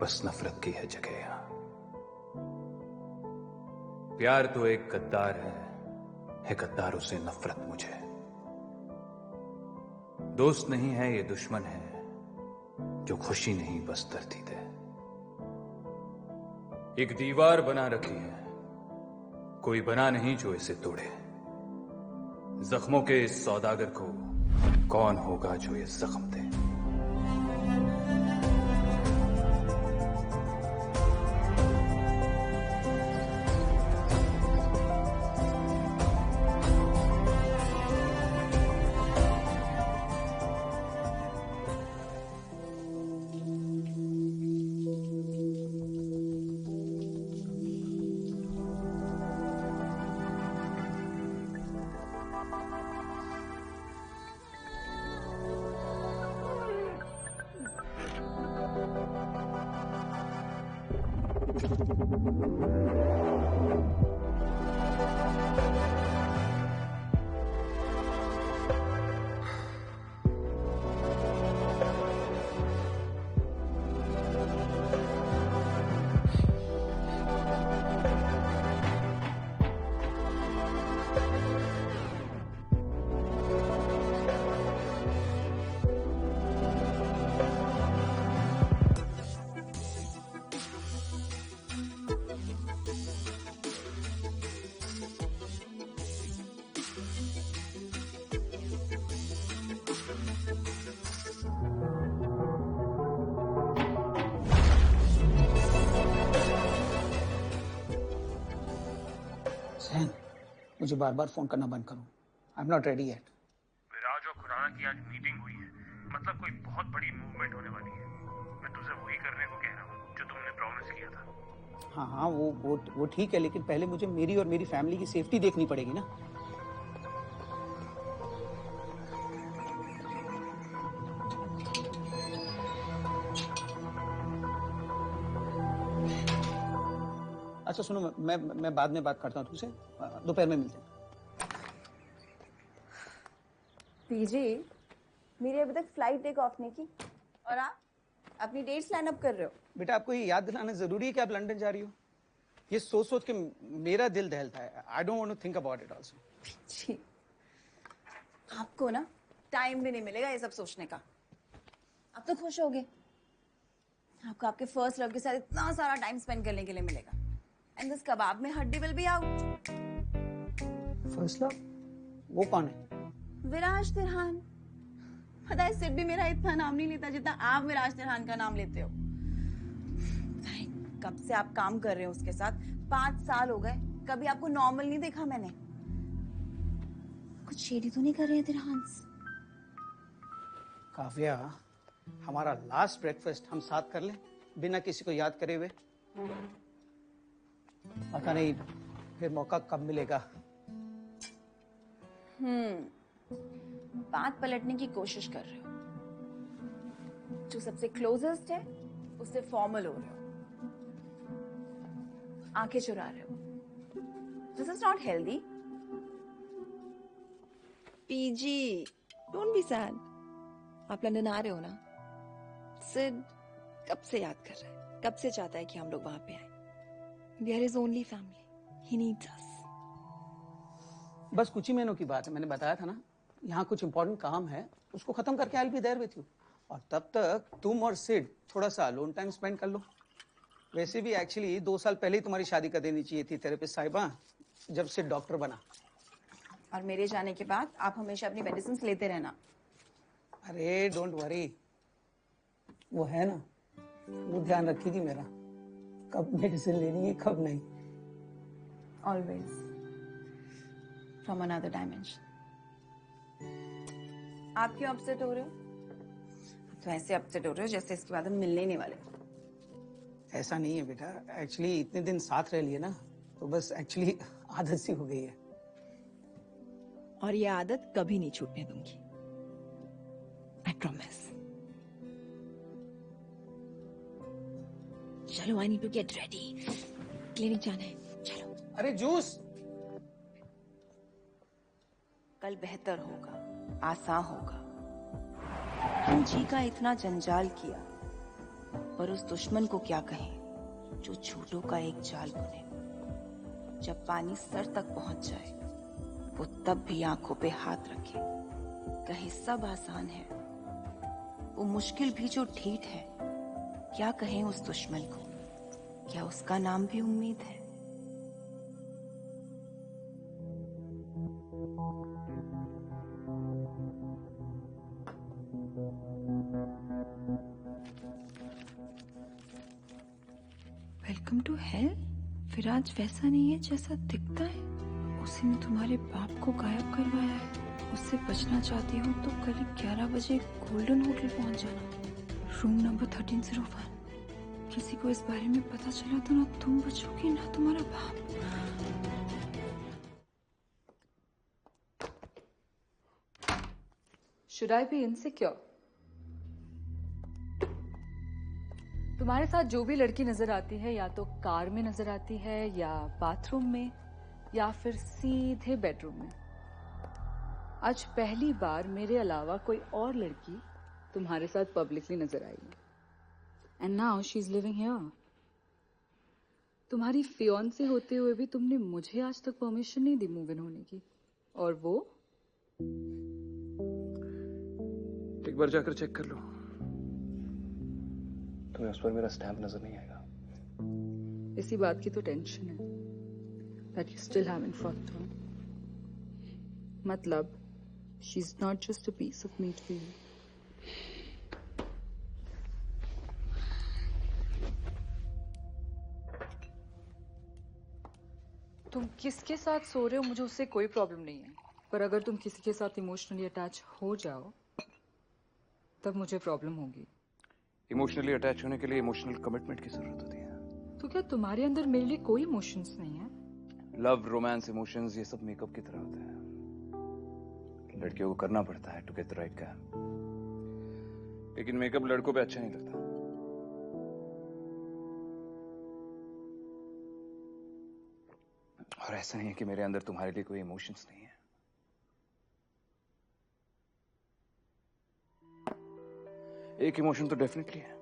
बस नफरत की है जगह यहां। प्यार तो एक गद्दार है गद्दारों से नफरत मुझे। दोस्त नहीं है ये दुश्मन है, जो खुशी नहीं बस दर्दी दे। एक दीवार बना रखी है, कोई बना नहीं जो इसे तोड़े। जख्मों के इस सौदागर को कौन होगा जो ये जख्म दे। मुझे बार बार फोन करना बंद करो। I am not ready yet. Viraj और खुराना की आज मीटिंग हुई है, मतलब कोई बहुत बड़ी मूवमेंट होने वाली है। मैं तुझे वही करने को कह रहा हूँ जो तुमने प्रॉमिस किया था। हाँ वो ठीक है, लेकिन पहले मुझे मेरी और मेरी फैमिली की सेफ्टी देखनी पड़ेगी ना। अच्छा सुनो, मैं बाद में बात करता हूँ तुमसे, दोपहर में मिलते हैं। पीजी, मेरी अभी तक फ्लाइट टेक ऑफ नहीं की और आप अपनी डेट्स लाइन अप कर रहे हो। बेटा आपको ये याद दिलाना जरूरी है कि आप लंदन जा रही हो? ये सोच सोच के मेरा दिल दहलता है। I don't want to think about it also. जी, आपको ना टाइम भी नहीं मिलेगा ये सब सोचने का। आप तो खुश होगे, आपको आपके फर्स्ट लव के साथ इतना सारा टाइम स्पेंड करने के लिए मिलेगा। एंड दिस कबाब में हड्डी will be out. First love? वो कौन है? विराज तिरहान। पता है सिड भी मेरा इतना नाम नहीं लेता जितना आप विराज तिरहान का नाम लेते हो। कब से आप काम कर रहे हो उसके साथ, 5 साल हो गए, कभी आपको नॉर्मल नहीं देखा मैंने। कुछ शेडी तो नहीं कर रहे हैं तिरहान? काव्या, हमारा लास्ट ब्रेकफास्ट हम साथ कर लें बिना किसी को याद करे हुए। पता नहीं फिर मौका कब मिलेगा। बात पलटने की कोशिश कर रहे हो। जो सबसे क्लोजेस्ट है उससे फॉर्मल हो रहे हो, आंखें चुरा रहे हो। This is not healthy. PG, don't be sad. आप लंदन आ रहे हो ना? सिड कब से याद कर रहा है, कब से चाहता है कि हम लोग वहां पे आए। We are his only family. He needs us. बस कुछ ही महीनों की बात है, मैंने बताया था ना। यहाँ कुछ इंपॉर्टेंट काम है, उसको खत्म करके I'll be there with you। और तब तक तुम और सिड थोड़ा सा अलोन टाइम स्पेंड कर लो। वैसे भी एक्चुअली 2 साल पहले ही तुम्हारी शादी कर देनी चाहिए थी थेरेपिस्ट साहिबा, जब सिड डॉक्टर बना। और मेरे जाने के बाद आप हमेशा अपनी मेडिसिन लेते रहना। अरे डोंट वरी, वो है ना, वो ध्यान रखेगी मेरा, कब मेडिसिन लेनी है कब नहीं। Always. From another dimension. आप क्यों अपसेट हो रहे हो? तो ऐसे अपसेट हो रहे हो जैसे इसके बाद हम मिलने ही नहीं वाले। ऐसा नहीं है बेटा, एक्चुअली इतने दिन साथ रह लिए ना, तो बस एक्चुअली आदत सी हो गई है। और ये आदत कभी नहीं छूटने दूंगी। I promise. चलो, I need to get ready. Clinic जाना है, चलो। अरे जूस। कल बेहतर होगा, आसान होगा। तुम जी का इतना जंजाल किया, पर उस दुश्मन को क्या कहें जो झूठों का एक जाल बुने। जब पानी सर तक पहुंच जाए वो तब भी आंखों पे हाथ रखे। कहे सब आसान है, वो मुश्किल भी जो ढीठ है। क्या कहें उस दुश्मन को, क्या उसका नाम भी उम्मीद है? Welcome to hell. फिर आज वैसा नहीं है जैसा दिखता है। उसी ने तुम्हारे बाप को गायब करवाया है। उससे बचना चाहती हो तो कल 11 बजे गोल्डन होटल पहुंच जाना, रूम नंबर 1301। किसी को इस बारे में पता चला तो ना तुम बचोगी ना तुम्हारा बाप। Should I be insecure? तुम्हारे साथ जो भी लड़की नजर आती है या तो कार में नजर आती है या बाथरूम में या फिर सीधे बेडरूम में। आज पहली बार मेरे अलावा कोई और लड़की तुम्हारे साथ पब्लिकली नजर आई है। And now she is living here. तुम्हारी फियांसे होते हुए भी तुमने मुझे आज तक परमिशन नहीं दी मूव इन होने की। और वो एक बार जाकर चेक कर लो, तुम्हें उस पर मेरा स्टैम्प नजर नहीं आएगा। इसी बात की तो टेंशन है that you still haven't fucked her. मतलब she's not just a piece of meat for you. तुम किसके साथ सो रहे हो मुझे उससे कोई प्रॉब्लम नहीं है, पर अगर तुम किसी के साथ इमोशनली अटैच हो जाओ तब मुझे प्रॉब्लम होगी। इमोशनली अटैच होने के लिए इमोशनल कमिटमेंट की जरूरत होती है। तो क्या तुम्हारे अंदर मेरे लिए कोई इमोशंस नहीं है? लव, रोमांस, इमोशंस ये सब मेकअप की तरह होते हैं। लड़कियों को करना पड़ता है to get the right guy. लेकिन मेकअप लड़कों पे अच्छा नहीं लगता। और ऐसा नहीं है कि मेरे अंदर तुम्हारे लिए कोई इमोशंस नहीं है। एक इमोशन तो डेफिनेटली है।